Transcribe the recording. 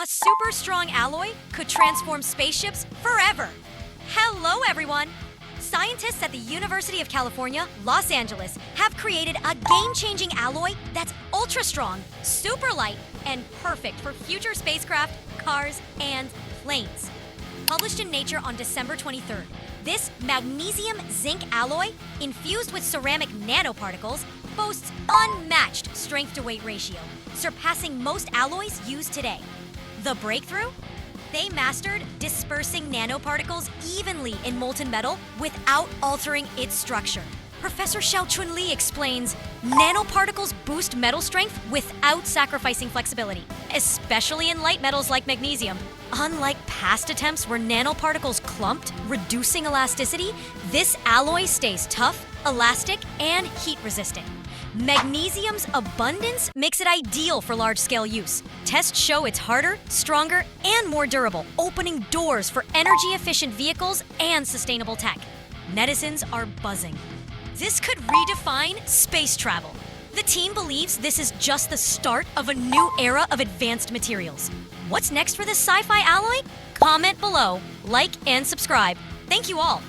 A super strong alloy could transform spaceships forever. Hello, everyone! Scientists at the University of California, Los Angeles, have created a game-changing alloy that's ultra-strong, super light, and perfect for future spacecraft, cars, and planes. Published in Nature on December 23rd, this magnesium-zinc alloy, infused with ceramic nanoparticles, boasts unmatched strength-to-weight ratio, surpassing most alloys used today. The breakthrough? They mastered dispersing nanoparticles evenly in molten metal without altering its structure. Professor Xiaochun Li explains, nanoparticles boost metal strength without sacrificing flexibility, especially in light metals like magnesium. Unlike past attempts where nanoparticles clumped, reducing elasticity, this alloy stays tough, elastic, and heat-resistant. Magnesium's abundance makes it ideal for large-scale use. Tests show it's harder, stronger, and more durable, opening doors for energy-efficient vehicles and sustainable tech. Netizens are buzzing. This could redefine space travel. The team believes this is just the start of a new era of advanced materials. What's next for this sci-fi alloy? Comment below, like, and subscribe. Thank you all.